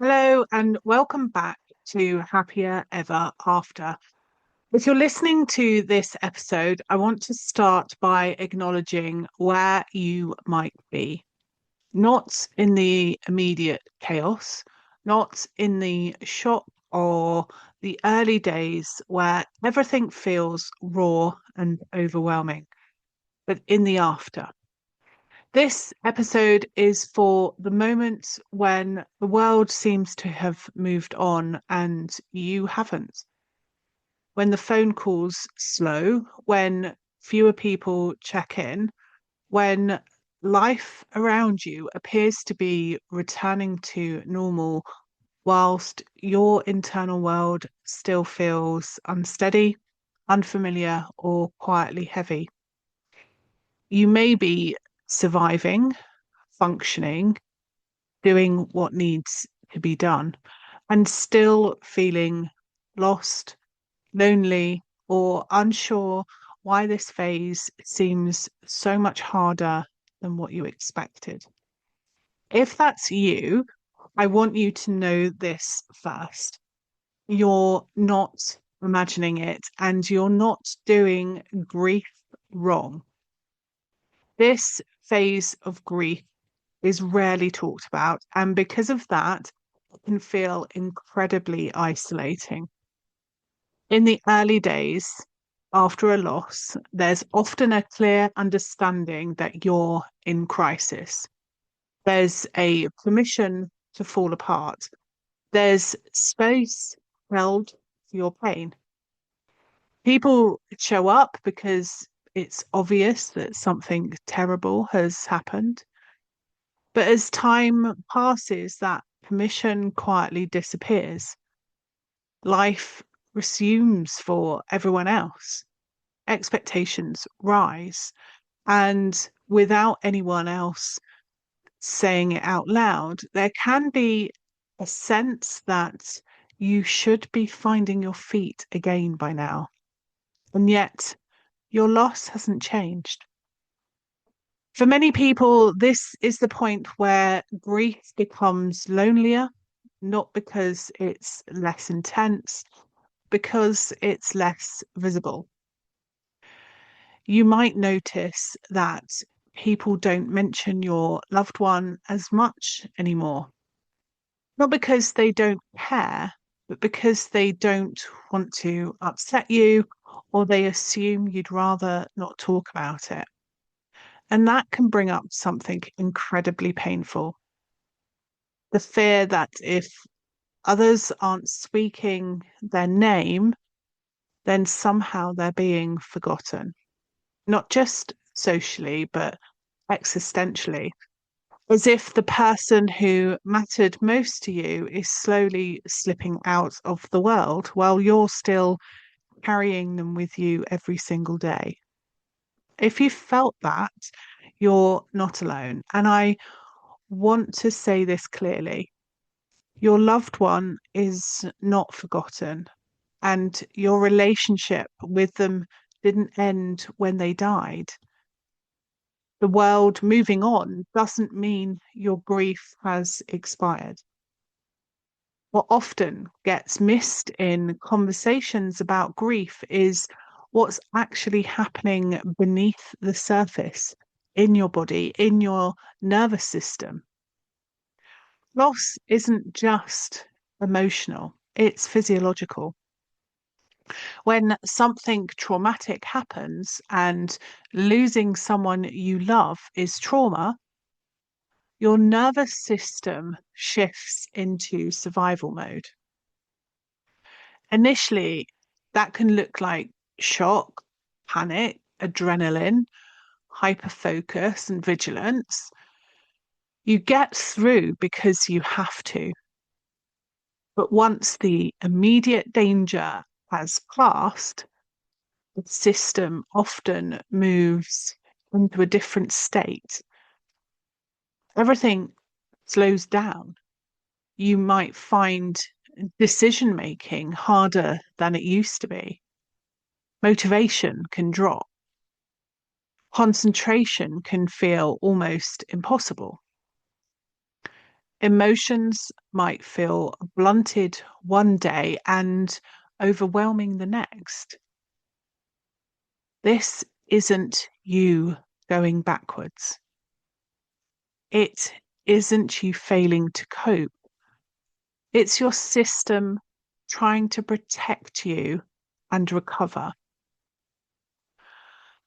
Hello and welcome back to Happier Ever After. If you're listening to this episode, I want to start by acknowledging where you might be. Not in the immediate chaos, not in the shock or the early days where everything feels raw and overwhelming, but in the after. This episode is for the moments when the world seems to have moved on and you haven't. When the phone calls slow, when fewer people check in, when life around you appears to be returning to normal whilst your internal world still feels unsteady, unfamiliar, or quietly heavy. You may be surviving, functioning, doing what needs to be done, and still feeling lost, lonely, or unsure why this phase seems so much harder than what you expected. If that's you, I want you to know this first. You're not imagining it and you're not doing grief wrong. This phase of grief is rarely talked about, and because of that, it can feel incredibly isolating. In the early days, after a loss, there's often a clear understanding that you're in crisis. There's a permission to fall apart. There's space held for your pain. People show up because it's obvious that something terrible has happened. But as time passes, that permission quietly disappears. Life resumes for everyone else. Expectations rise. And without anyone else saying it out loud, there can be a sense that you should be finding your feet again by now. And yet, your loss hasn't changed. For many people, this is the point where grief becomes lonelier, not because it's less intense, because it's less visible. You might notice that people don't mention your loved one as much anymore, not because they don't care, but because they don't want to upset you or they assume you'd rather not talk about it. And that can bring up something incredibly painful. The fear that if others aren't speaking their name, then somehow they're being forgotten, not just socially, but existentially, as if the person who mattered most to you is slowly slipping out of the world while you're still carrying them with you every single day. If you felt that, you're not alone. And I want to say this clearly. Your loved one is not forgotten, and your relationship with them didn't end when they died. The world moving on doesn't mean your grief has expired. What often gets missed in conversations about grief is what's actually happening beneath the surface in your body, in your nervous system. Loss isn't just emotional, it's physiological. When something traumatic happens and losing someone you love is trauma, your nervous system shifts into survival mode. Initially, that can look like shock, panic, adrenaline, hyperfocus, and vigilance. You get through because you have to. But once the immediate danger has passed, the system often moves into a different state. Everything slows down. You might find decision making harder than it used to be. Motivation can drop. Concentration can feel almost impossible. Emotions might feel blunted one day and overwhelming the next. This isn't you going backwards. It isn't you failing to cope. It's your system trying to protect you and recover.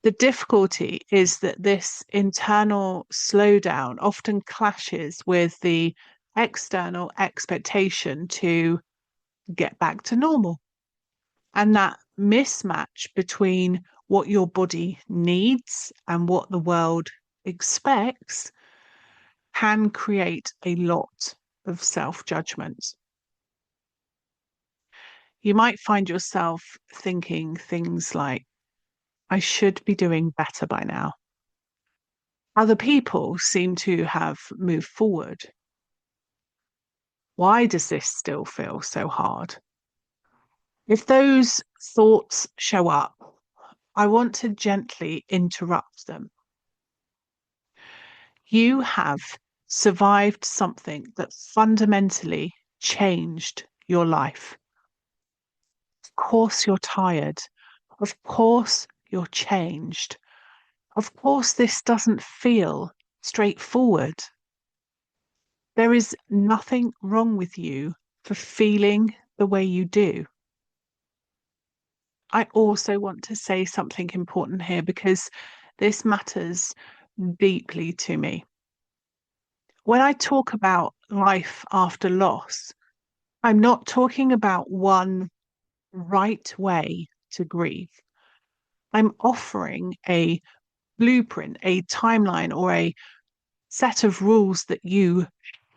The difficulty is that this internal slowdown often clashes with the external expectation to get back to normal. And that mismatch between what your body needs and what the world expects can create a lot of self-judgment. You might find yourself thinking things like, I should be doing better by now. Other people seem to have moved forward. Why does this still feel so hard? If those thoughts show up, I want to gently interrupt them. You have survived something that fundamentally changed your life. Of course, you're tired. Of course, you're changed. Of course, this doesn't feel straightforward. There is nothing wrong with you for feeling the way you do. I also want to say something important here because this matters deeply to me. When I talk about life after loss, I'm not talking about one right way to grieve. I'm offering a blueprint, a timeline, or a set of rules that you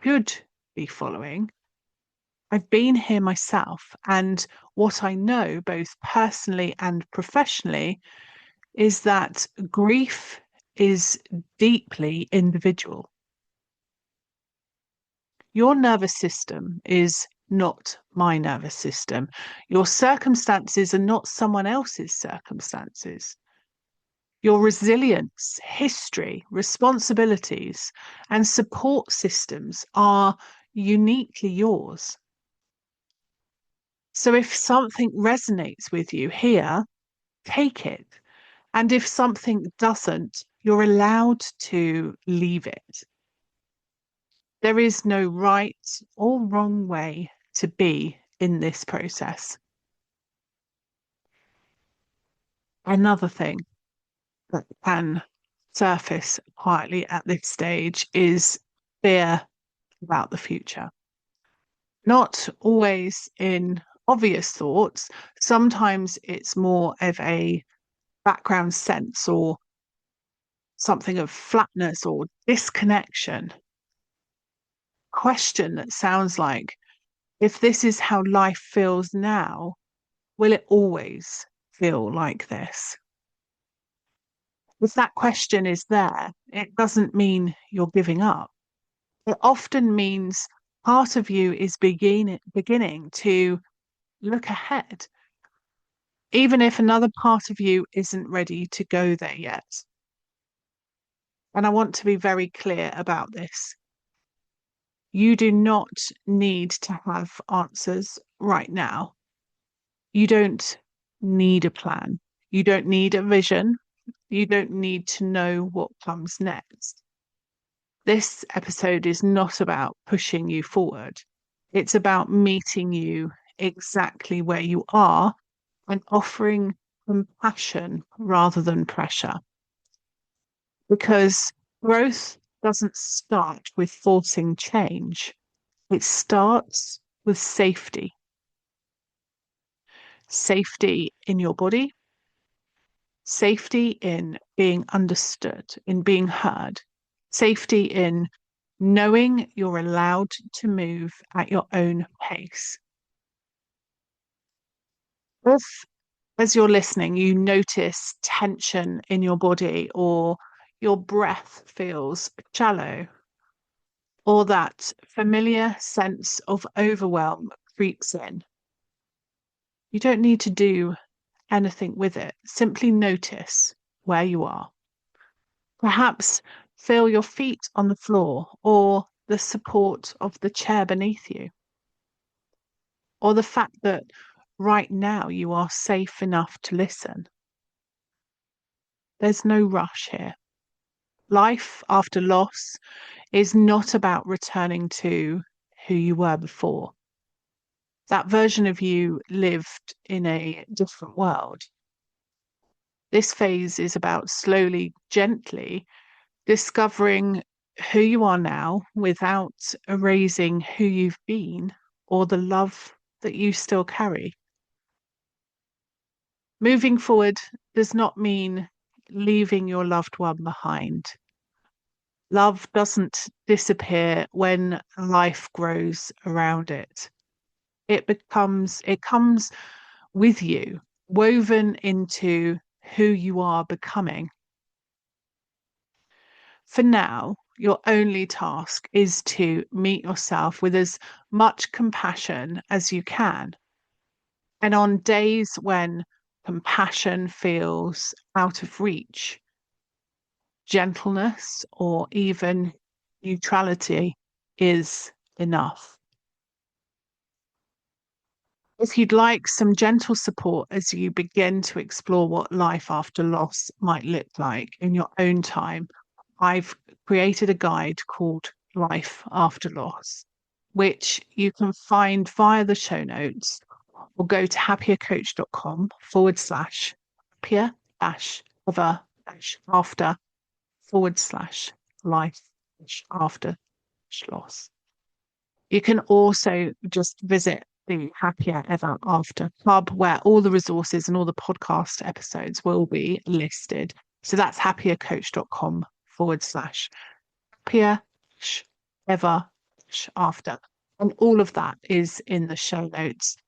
should be following. I've been here myself, and what I know, both personally and professionally, is that grief is deeply individual. Your nervous system is not my nervous system. Your circumstances are not someone else's circumstances. Your resilience, history, responsibilities, and support systems are uniquely yours. So if something resonates with you here, take it. And if something doesn't, you're allowed to leave it. There is no right or wrong way to be in this process. Another thing that can surface quietly at this stage is fear about the future. Not always in obvious thoughts. Sometimes it's more of a background sense or something of flatness or disconnection. Question that sounds like, if this is how life feels now, will it always feel like this? If that question is there, it doesn't mean you're giving up. It often means part of you is beginning to look ahead, even if another part of you isn't ready to go there yet. And I want to be very clear about this. You do not need to have answers right now. You don't need a plan. You don't need a vision. You don't need to know what comes next. This episode is not about pushing you forward. It's about meeting you exactly where you are and offering compassion rather than pressure. Because growth doesn't start with forcing change. It starts with safety. Safety in your body, safety in being understood, in being heard, safety in knowing you're allowed to move at your own pace. If, as you're listening, you notice tension in your body or your breath feels shallow, or that familiar sense of overwhelm creeps in, you don't need to do anything with it. Simply notice where you are. Perhaps feel your feet on the floor or the support of the chair beneath you, or the fact that right now you are safe enough to listen. There's no rush here. Life after loss is not about returning to who you were before. That version of you lived in a different world. This phase is about slowly, gently discovering who you are now without erasing who you've been or the love that you still carry. Moving forward does not mean leaving your loved one behind. Love doesn't disappear when life grows around it. It comes with you, woven into who you are becoming. For now, your only task is to meet yourself with as much compassion as you can. And on days when compassion feels out of reach, gentleness or even neutrality is enough. If you'd like some gentle support as you begin to explore what life after loss might look like in your own time, I've created a guide called Life After Loss, which you can find via the show notes, or go to happiercoach.com/happier ever after /life after loss. You can also just visit the Happier Ever After Club, where all the resources and all the podcast episodes will be listed. So that's happiercoach.com/happier ever after. And all of that is in the show notes.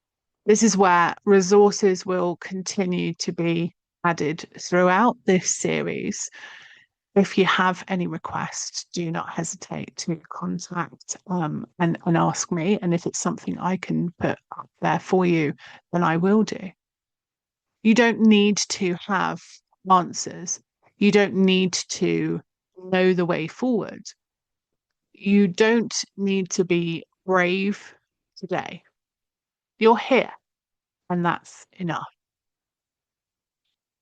This is where resources will continue to be added throughout this series. If you have any requests, do not hesitate to contact and ask me. And if it's something I can put up there for you, then I will do. You don't need to have answers. You don't need to know the way forward. You don't need to be brave today. You're here, and that's enough.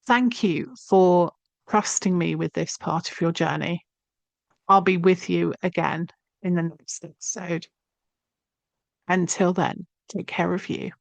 Thank you for trusting me with this part of your journey. I'll be with you again in the next episode. Until then, take care of you.